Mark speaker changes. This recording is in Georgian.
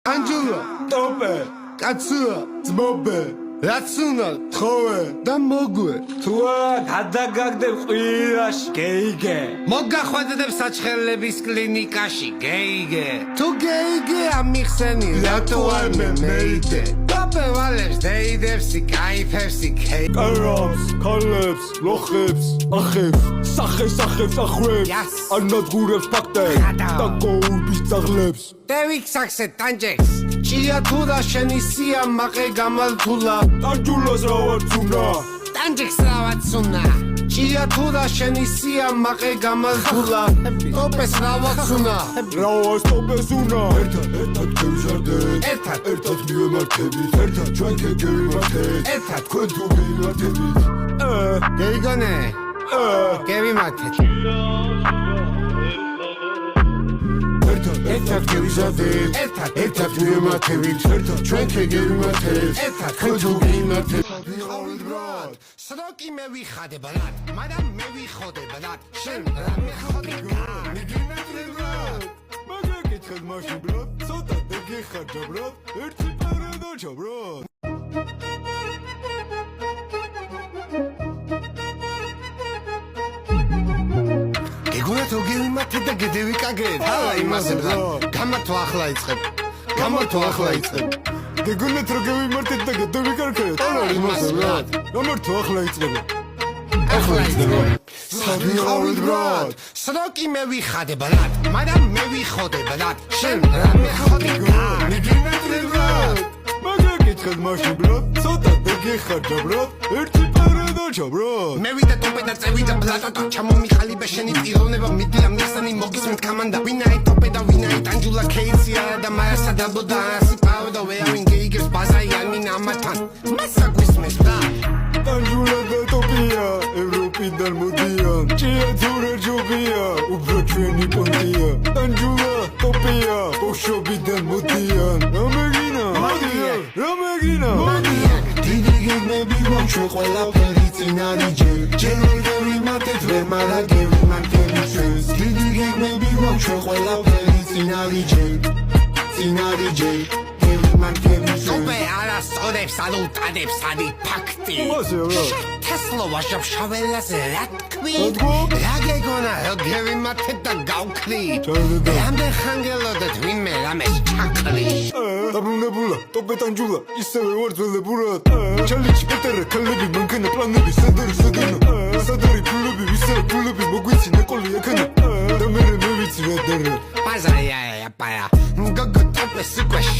Speaker 1: Angelo, tope, katsua, zmobe, ratsuna, tove, da mogue.
Speaker 2: Tua გადაგაგდებ ყვირაში, გეიგე.
Speaker 1: მოგახვედებ საჩხერლების კლინიკაში, გეიგე. თუ გეიგე ამიხსენი, რატო არ მეიდე? ტოპე ვალებს, დეიდებს, კაიფებს,
Speaker 2: კარავს, ქალებს, ლოხებს, ახებს, სახეს ახვებს, ანადგურებს ფაქტებს და გოუბის ძაღლებს.
Speaker 1: დევიქსაქსე ტანჯექს, ჭია თუ და შენი სია მაყე გამალთულა.
Speaker 2: ტანჯულას რა ვარცუნა?
Speaker 1: ტანჯექს რა ვაცუნა? ჭია თუ და შენი სია მაყე გამალთულა. ტოპეს რა ვაცუნა?
Speaker 2: რა ვასტოპეს უნა? ერთად გევიზარდეთ, ერთად მივემართებით, ერთად ჩვენ გევიმართეთ,
Speaker 1: ერთად
Speaker 2: თქვენ თუ გევიმართებით.
Speaker 1: გეიგონე, გევიმართეთ. ერთად გევიზარდეთ, ერთად მივემართებით, ერთად ჩვენ გევიმართეთ, ერთად თქვენ თუ გევიმართეთ. სროკი მე ვიხადე ბრატ, მაგრამ მე ვიხოდე ბრატ, შენ რა მეხოდი ბრატ?
Speaker 2: მაგა კითხეთ მაშინ ბრატ, ცოტა დეგიხარჯა ბრატ, ერთი პარა დაჩა ბრატ.
Speaker 1: გეგონა თუ გევიმართეთ და გედევიკაგეთ. ჰალა იმასე ბრატ, გამართო ახლა იწყებ. გამართო ახლა იწყებ.
Speaker 2: გეგონათ რო გევიმართეთ და გედევიკარგეთ.
Speaker 1: ჰალა იმასე ბრატ.
Speaker 2: გამართო ახლა იწყება.
Speaker 1: ახლა იწყება. სად ბრატ? სროკი მე ვიხადე ბრატ, მაგრამ მე ვიხოდე ბრატ, შენ რა მეხოდი ბრატ?
Speaker 2: მაგა კითხეთ მაშინ ბრატ, ცოტა დეგიხარჯა ბრატ, ერთი პარა დაჩა ბრატ.
Speaker 1: მე ვიდა ტოპე და წევიდა ბრატო, ჩამომიხალიბე შენი პიროვნება, მიდი ამიხსენი მოგისმენთ კამანდა. ვინაი ტოპე და ვინაი ტანჯულა ქეიცია და მარასა დაბოდა ასი პაო და ვეავინ გეიგებს ბაზაიანი ამათან. მასა გვისმენთ ბრატ.
Speaker 2: ტანჯულა და ტოპია, ევროპიდან მოდიან, ჭია თუ რა ჯობია, უფრო ჩვენი პონტია. ტანჯულა, ტოპია, ბოშობიდან მოდიან, რამეგინა, რამეგინა.
Speaker 1: დიდი გეგმები გვაქვს ყველაფერი წინარიჯე, ჯერ ვერ გევიმართეთ ვერ მარა გევიმართებით ჩვენს. დიდი გეგმები გვაქვს ყველაფერი წინარიჯე, წინარიჯე. ტოპე არასწორებს ალუტადებს ადი ფაქტი.
Speaker 2: მასე რა?
Speaker 1: თესლო ვაშავ შაველაზე რა თქვი? რა გეგონა რო გევიმართეთ და გავქრი? რამდენ ხანგელოდეთ ვინმე რამეს ჩაკრი?
Speaker 2: დაბრუნებულა, ტოპე ტანჯულა, ისევე ვარ ძველებურად. ჩალიჩი პეტერე, ქალები, მანქანა, პლანები, სადარი ფულები, ვისაა ფულები, მოგვიცი ნეკოლი ეკანა. და მე ვიცი რა დარა.
Speaker 1: ბაზარია პარა, გოგო ტოპე სიკვეში.